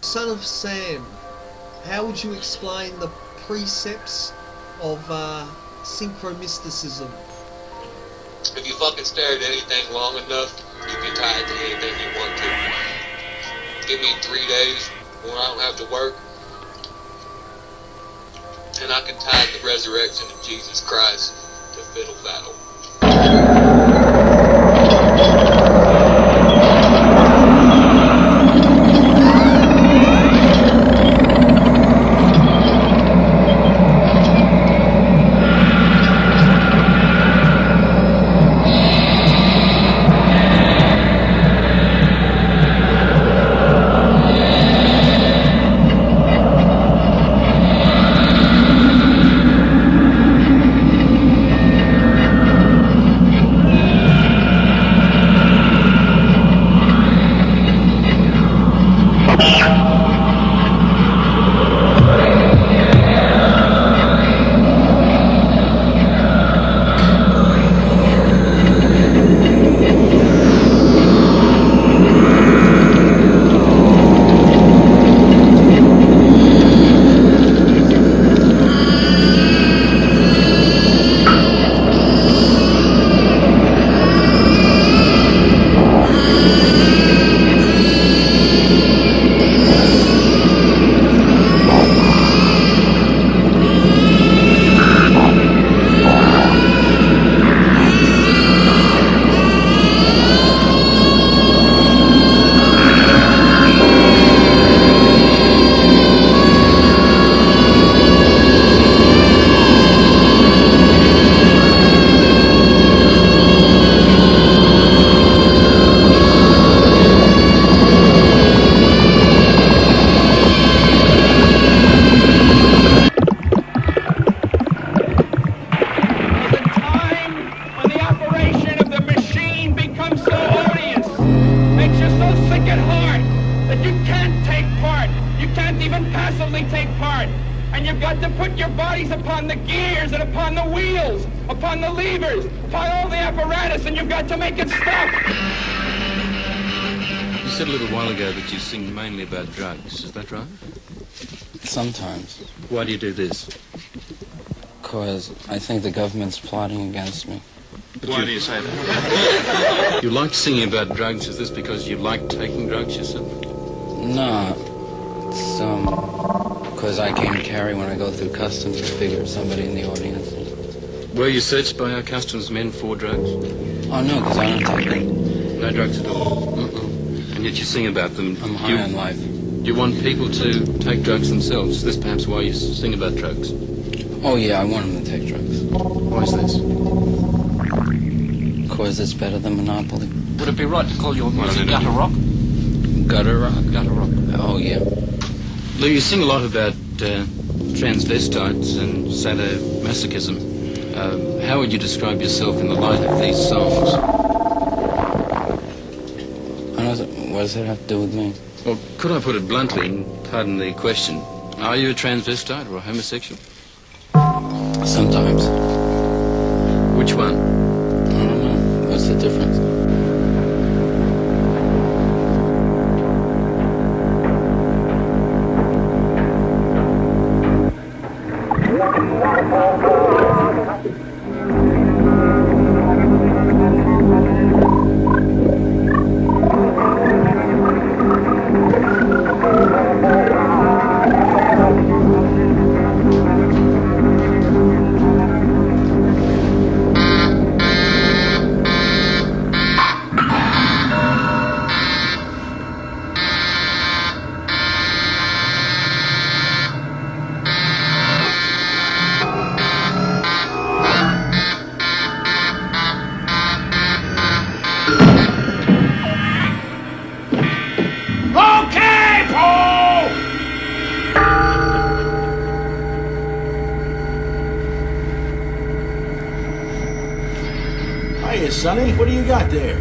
Son of Sam, how would you explain the precepts of synchromysticism? If you fucking stare at anything long enough, you can tie it to anything you want to. Give me 3 days when I don't have to work, and I can tie the resurrection of Jesus Christ to fiddle battle. And you've got to put your bodies upon the gears and upon the wheels, upon the levers, upon all the apparatus, and you've got to make it stop. You said a little while ago that you sing mainly about drugs. Is that right? Sometimes. Why do you do this? Because I think the government's plotting against me. But why do you say that? You like singing about drugs. Is this because you like taking drugs yourself? No. It's, because I can't carry when I go through customs. I figure somebody in the audience. Were you searched by our customs men for drugs? Oh, no, because I don't take them. No drugs at all? And yet you sing about them. I'm high on life. You want people to take drugs themselves. Is this perhaps why you sing about drugs? Oh, yeah, I want them to take drugs. Why is this? Because it's better than Monopoly. Would it be right to call your music gutter rock? Gutter rock? Gutter rock. Oh, yeah. Lou, you sing a lot about transvestites and sadomasochism. How would you describe yourself in the light of these songs? What does that have to do with me? Well, could I put it bluntly, and pardon the question, are you a transvestite or a homosexual? Sometimes. Which one? I don't know. What's the difference? Hiya, Sonny. What do you got there?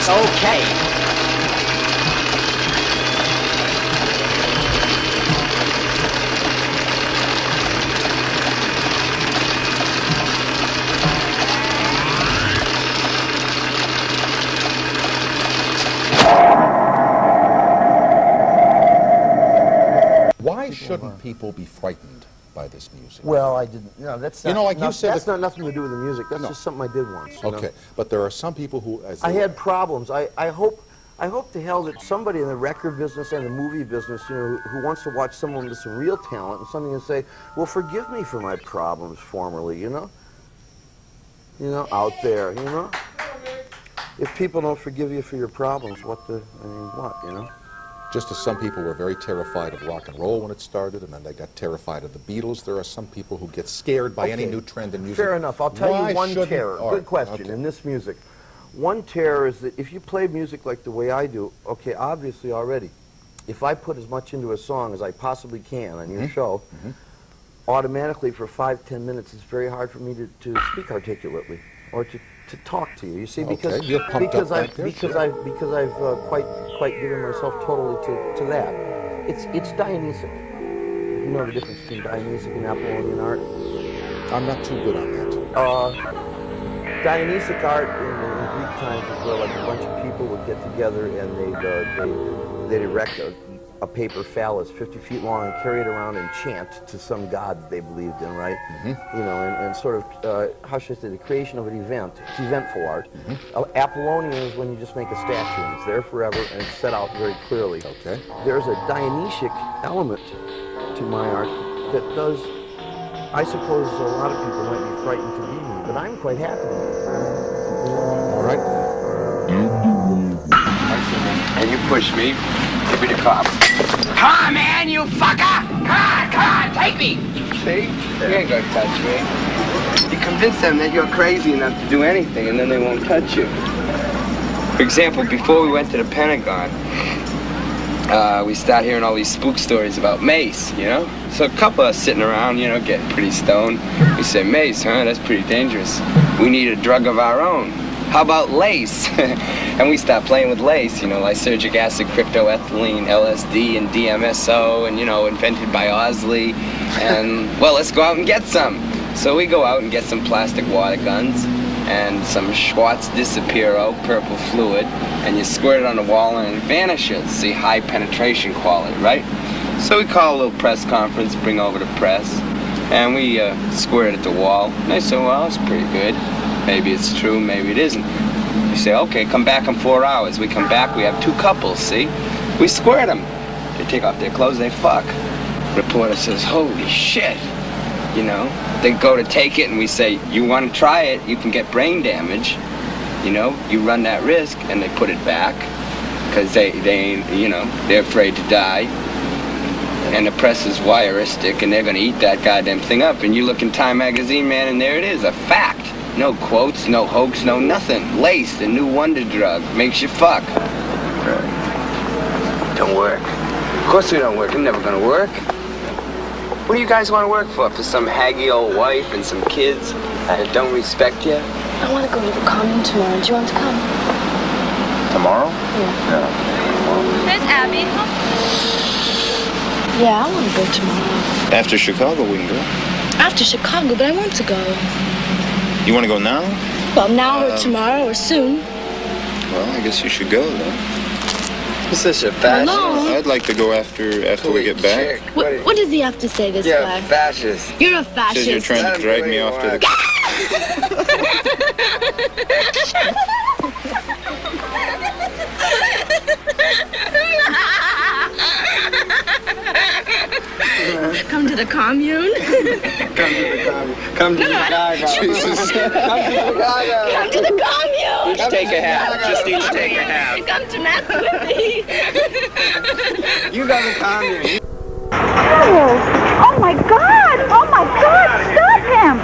Okay. Why shouldn't people be frightened by this music? Well, I didn't. No, that's not. You know, like no, you said, that's not nothing to do with the music. That's just something I did once. You Okay, know? but there are some people who, as I they- had problems. I hope to hell that somebody in the record business and the movie business, you know, who wants to watch someone with some real talent and something and say, well, forgive me for my problems formerly, you know, out there, you know. If people don't forgive you for your problems, what, you know? Just as some people were very terrified of rock and roll when it started, and then they got terrified of the Beatles, there are some people who get scared by any new trend in music. Fair enough. I'll tell Why you one shouldn't- terror. all Good right, question. okay. In this music, one terror is that if you play music like the way I do, okay, obviously already, if I put as much into a song as I possibly can on your show, automatically for 5-10 minutes, it's very hard for me to speak articulately or to talk to you. You see, because Okay, you're pumped up back there, because sure. I've quite given myself totally to that. It's Dionysic. You know the difference between Dionysic and Apollonian art? I'm not too good on that. Dionysic art in Greek times is where like a bunch of people would get together and they'd erect a paper phallus 50 feet long and carry it around and chant to some god that they believed in, right? You know, and sort of, how should I say, the creation of an event. It's eventful art. Apollonian is when you just make a statue and it's there forever and it's set out very clearly. Okay. There's a Dionysic element to my art that does, I suppose a lot of people might be frightened to leave me, but I'm quite happy with it. All right. And you push me, give me the cop. Come on, man, you fucker! Come on, take me! See? You ain't gonna touch me. You convince them that you're crazy enough to do anything, and then they won't touch you. For example, before we went to the Pentagon, we start hearing all these spook stories about mace, you know? So a couple of us sitting around, you know, getting pretty stoned. We say, mace, huh? That's pretty dangerous. We need a drug of our own. How about lace? And we start playing with lace, you know, lysergic acid, cryptoethylene, LSD, and DMSO, and, you know, invented by Osley. And, well, let's go out and get some. So we go out and get some plastic water guns and some Schwartz Disapiro, purple fluid, and you squirt it on the wall and it vanishes. See, high penetration quality, right? So we call a little press conference, bring over the press, and we squirt it at the wall. And they say, well, it's pretty good. Maybe it's true, maybe it isn't. You say, okay, come back in 4 hours. We come back, we have 2 couples, see? We squirt them. They take off their clothes, they fuck. Reporter says, holy shit. You know, they go to take it and we say, you want to try it, you can get brain damage. You know, you run that risk, and they put it back because they ain't, you know, they're afraid to die. And the press is voyeuristic, and they're going to eat that goddamn thing up. And you look in Time magazine, man, and there it is, a fact. No quotes, no hoax, no nothing. Lace, the new wonder drug, makes you fuck. Don't work. Of course it don't work. It's never going to work. What do you guys want to work for? For some haggy old wife and some kids that don't respect you? I want to go to the commune tomorrow. Do you want to come? Tomorrow? Yeah. Where's Abby? Yeah, I want to go tomorrow. After Chicago, we can go. After Chicago, but I want to go. You want to go now? Well, now or tomorrow or soon. Well, I guess you should go then. Is this a fascist? Hello? I'd like to go after we get back. What does he have to say, this guy? You're a fascist. You're a fascist. Says you're trying to drag me off to the... Come to the commune? Come to Chicago. Jesus. Come to Chicago. Come to the commune! Each take a half. Just each take a half. Come to mess with me! You got the commune. Oh my God! Oh my God! Stop him!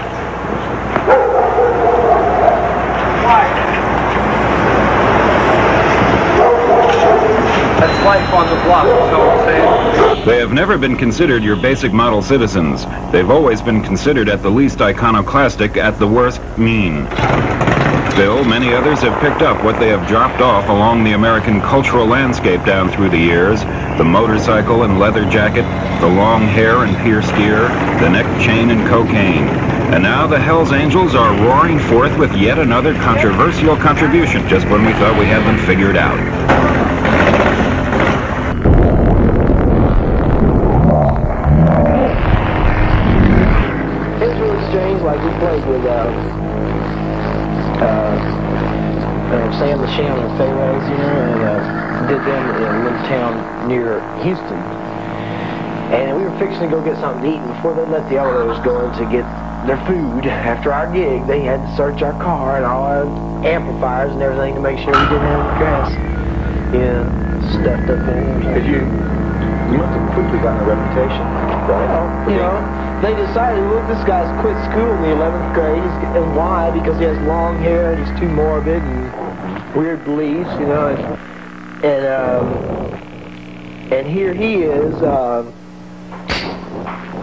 That's life on the block, you know what I'm saying? They have never been considered your basic model citizens. They've always been considered at the least iconoclastic, at the worst mean. Still, many others have picked up what they have dropped off along the American cultural landscape down through the years. The motorcycle and leather jacket, the long hair and pierced ear, the neck chain and cocaine. And now the Hells Angels are roaring forth with yet another controversial contribution, just when we thought we had them figured out. It's really strange, like we played with Sam the Sham and Pharaohs, you know, and did them in a little town near Houston. And we were fixing to go get something to eat, and before they let the elevators go in to get their food after our gig, they had to search our car and all our amplifiers and everything to make sure we didn't have grass, you know, stuffed up in there. You must have quickly gotten a reputation, right? You know, they decided, look, this guy's quit school in the 11th grade, and why? Because he has long hair and he's too morbid and weird beliefs, you know, and here he is,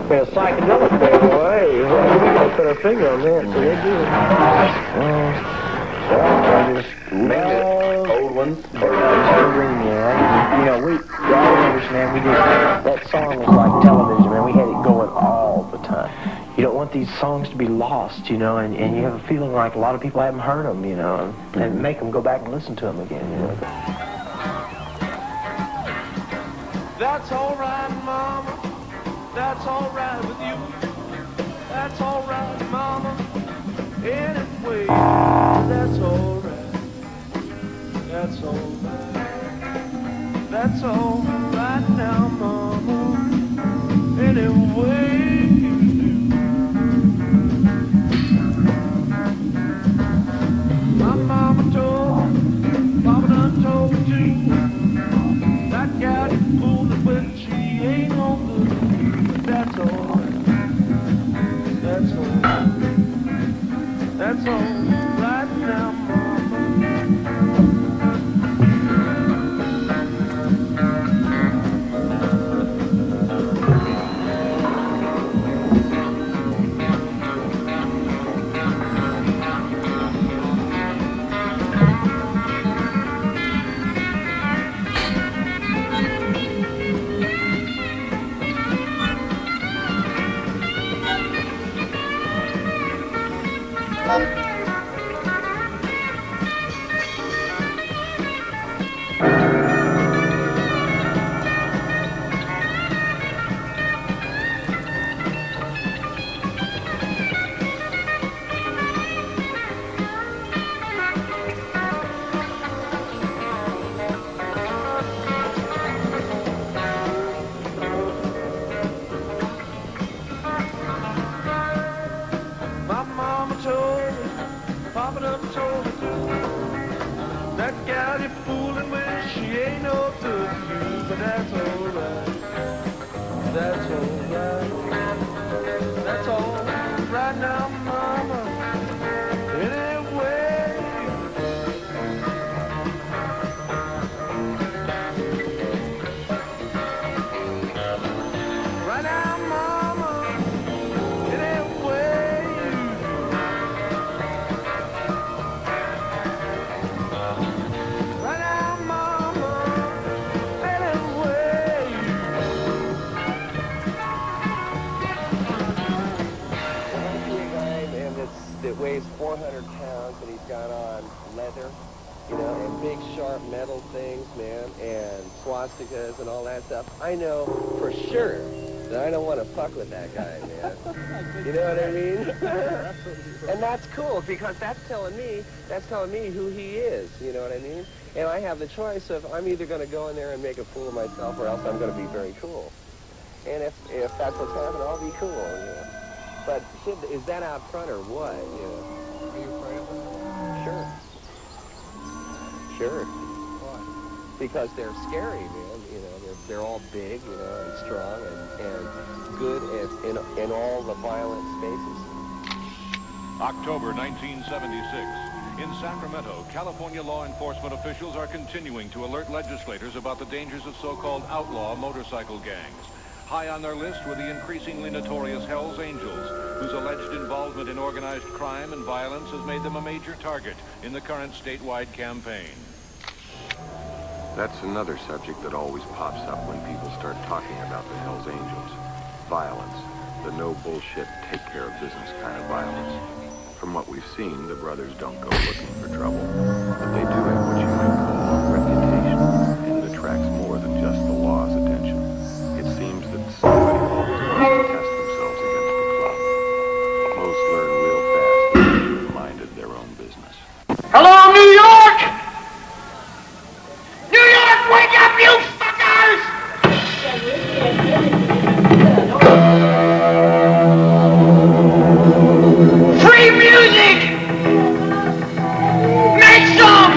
in a psychedelic way. We gotta put our finger on that, so they do. Old ones. You know, we all understand, we did, that song was like television, man. We had it going all the time. You don't want these songs to be lost, you know, and you have a feeling like a lot of people haven't heard them, you know, and make them go back and listen to them again, you know. That's all right, Mama. That's all right with you. That's all right, Mama. Anyway, that's all right. That's all right. That's all right now, Mama. Anyway. My mama told me, Papa done told me too. That gal you fooled her, but she ain't no good. That's all right. That's all right. That's all right now, Mama. That weighs 400 pounds and he's got on leather, you know, and big sharp metal things, man, and swastikas and all that stuff. I know for sure that I don't want to fuck with that guy, man. You know what I mean? And that's cool because that's telling me who he is, you know what I mean? And I have the choice of I'm either going to go in there and make a fool of myself or else I'm going to be very cool. And if that's what's happening, I'll be cool, you know. But is that out front or what? You know? Are you afraid of them? Sure. Why? Because they're scary, man. You know, they're all big, you know, and strong and good in all the violent spaces. October 1976. In Sacramento, California law enforcement officials are continuing to alert legislators about the dangers of so-called outlaw motorcycle gangs. High on their list were the increasingly notorious Hells Angels, whose alleged involvement in organized crime and violence has made them a major target in the current statewide campaign. That's another subject that always pops up when people start talking about the Hells Angels. Violence. The no bullshit, take care of business kind of violence. From what we've seen, the brothers don't go looking for trouble. But they do have what you might call a reputation, and it attracts more than just the law's attention. It seems that somebody always wants to test themselves against the club. Most learn real fast that they minded their own business. Hello, New York! New York, wake up, you fuckers! Free music! Make some!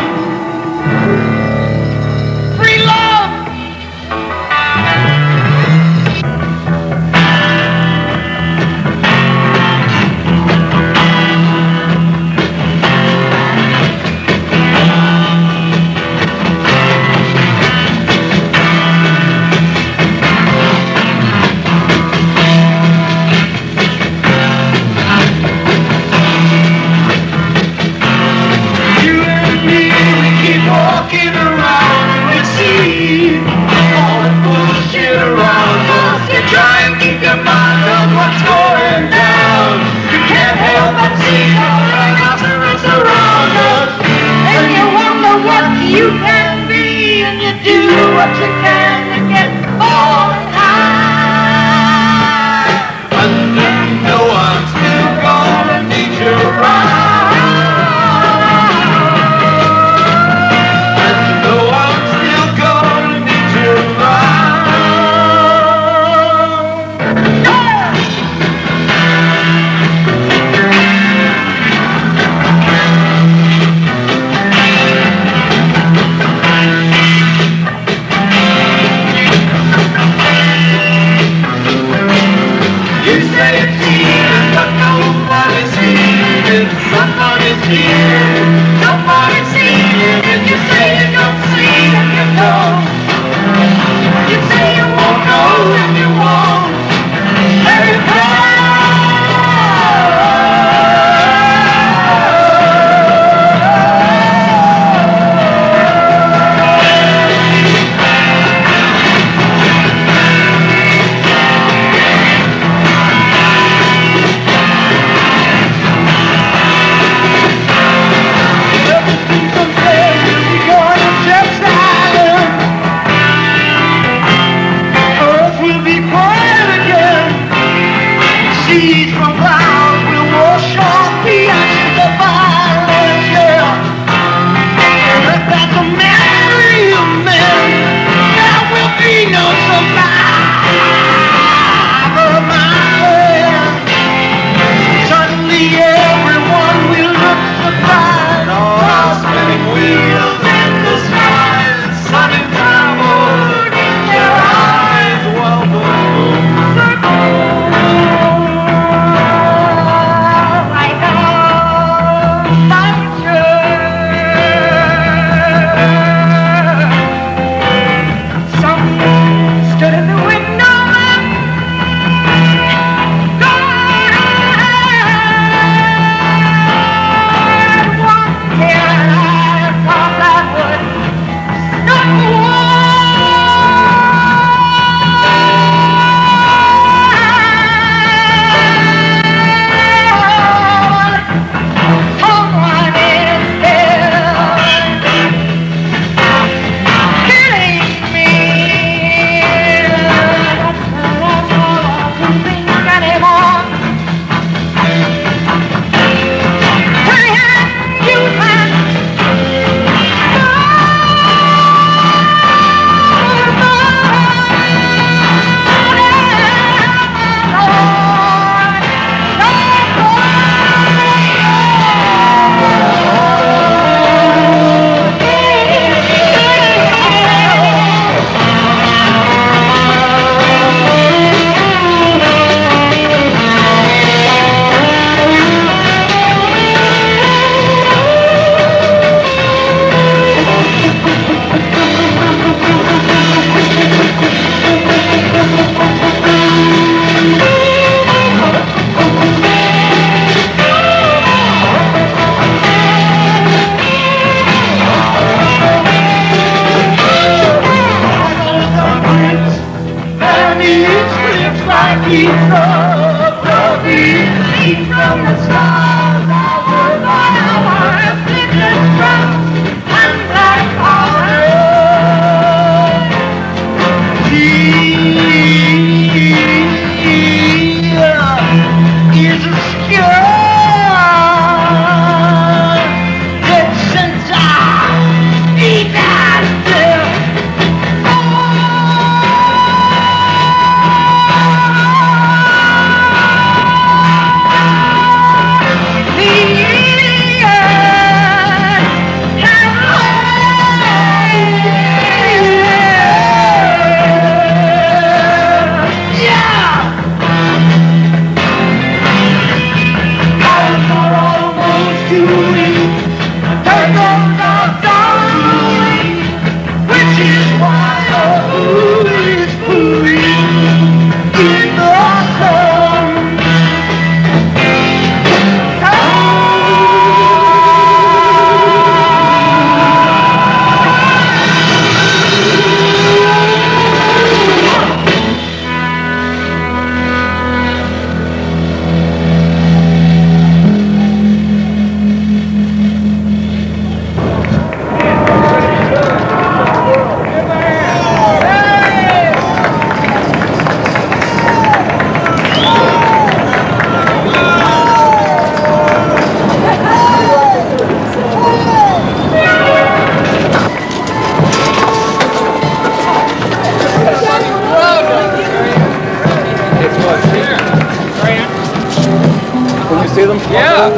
Can you see them? Yeah.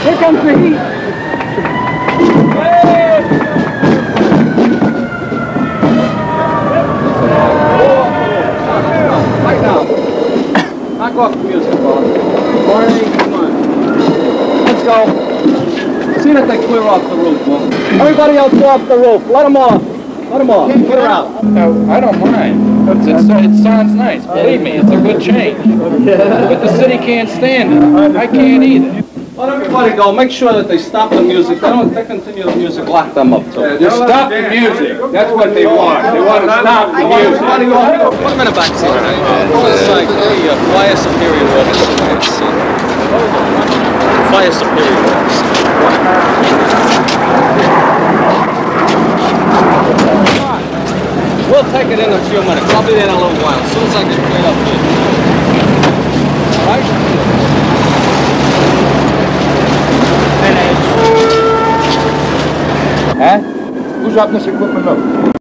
Here comes the heat. Right now. Knock off the music, Bob. Barney, come on. Let's go. See that they clear off the roof, Bob. Everybody else go off the roof. Let them off. Let them off. Clear out. No, I don't mind. It sounds nice. Believe me, it's a good change. But the city can't stand it. I can't either. Let everybody go. Make sure that they stop the music. They continue the music. Lock them up, too. Just stop the music. That's what they want. They want to stop the music. Put them in a back seat. It's like the fire superior office. Fire superior office. We'll take it in a few minutes. I'll be there in a little while. As soon as I get cleared up here. All right? Huh? Who's dropping this equipment up?